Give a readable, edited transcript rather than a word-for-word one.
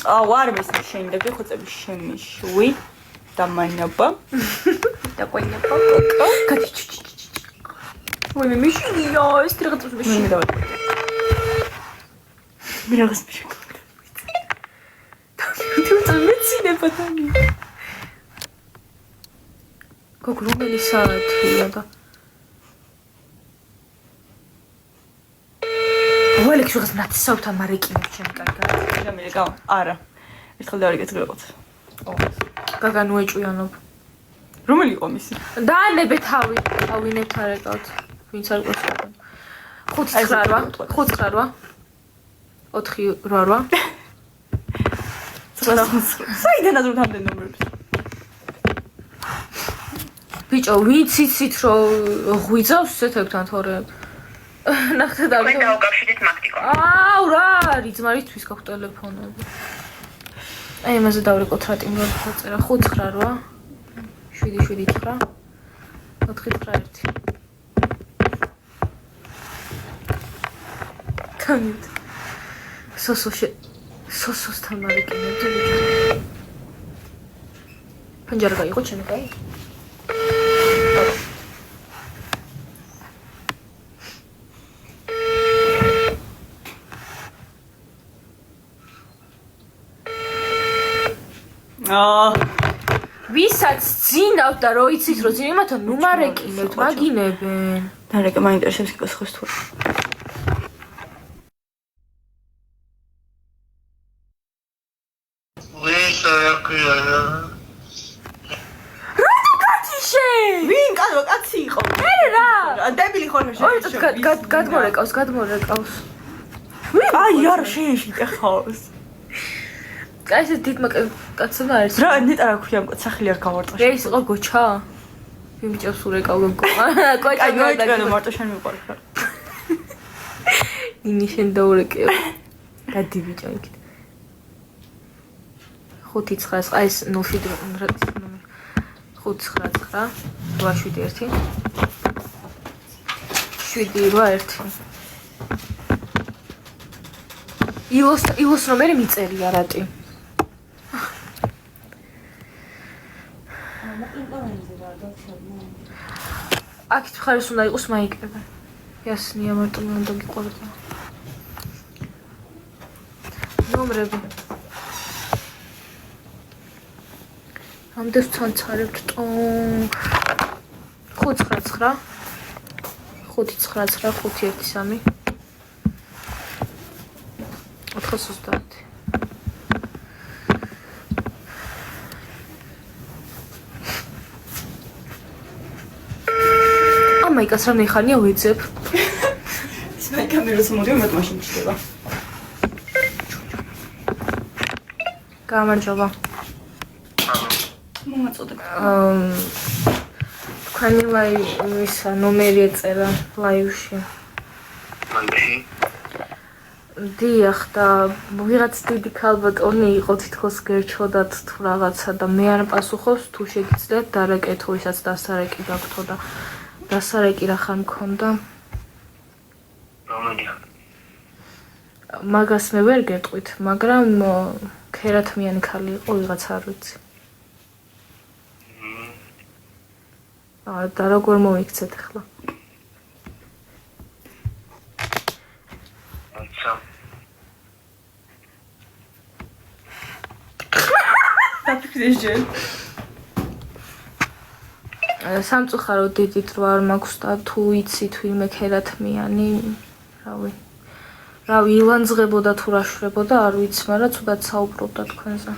არ მესმის შენი და გიხოცები შენი შვი და მანაბა და ყოლნაბა ой მე მიშინია ეს რაღაცა მიშინია მე რაღაც მიშინია თუ მეცინა პატანი გოგო რომელი საათია და ვალექ შეგას ნაცსავთან მარეკინო ჩემი კარგი გამილე გავა არა ერთხელ დავარი გეთრიოთ გაგან უეჭვიანობ რომელი იყო მისი დაანებე თავი ავინებთ არეკავთ ვინც არ ყოსებენ 5-9 4-8 საიდანაც რომ თამდენ ნომერებს ბიჭო ვინც იცით რომ ღვიძავს ესეთებთან თორე ნახეთ და მე დავკავშირეთ მაქტიკო აუ რა არის ძმარისთვის გაქვს ტელეფონები აი ამაზე დავრეკოთ რა ტიმბერ დაწერა 5-9 7-7-9 4-9-1 თანით სოსოსთან მარეკინებდი პანჯარა გაიყო ჩემი კაი ვისაც ძინავთ და რო იცით რომ ძინავთ მათო ნუ მარეკინებთ მაგინებენ დარეკე მაინტერესებს იქ ხოს თუ ვინ კაცო კაცი იყო მე რა დებილი ხოლმე გადმორეკავს აი არ შეეშიტე ხავს აი ეს დიდმა კაცმა არის რა ნეტა რა ქვია სახელი არ გავარტყა ეს იყო გოჩა ვინ ბიჭებს ურეკავ გოგო კოჭა მოიწყენო მარტო შენ მიყვარს იმი შენ დაურეკე გადი ბიჭო იქით 5-9 აი ეს 0-7 5-9 8-7-1 7-8-1 ილოს ნომერი მიწერია რატი აქეთ ხარეს უნდა იყოს მაიკები ясნია მარტო მე უნდა გიყვარდა ნომრები ამდენს ცანცარებთ 5-9 5-9 5-1-3 430 მაიკას რა მეხანია ვეძებ ის კამერას მოდიო მათ მაშინ ჩდება გამარჯობა მომაწოდე თქვენი ლაივისა ნომერი ეწერა ლაივში მანდში დიახ და ვიღაც დიდი ქალბატონი იყო თითქოს გერჩოდათ თუ რაღაცა და მე არ პასუხობს თუ შეგიძლიათ დარეკეთო ისაც დასარეკი გაქვთო და დასარეკი რახან მქონდა რომელი მაგას მე ვერ გეტყვით მაგრამ ქერათმიანი ქალი იყო ვიღაც არ ვიცი და როგორ მოიქცეთ ახლა დაფიქრეჟე სამწუხარო დიდით რო არ მაქვს და თუ იცით ვინმე ქერათმიანი რავი ილანძღებოდა თუ რა შვრებოდა არ ვიცი მაგრამ ცუდად საუბრობდა თქვენზე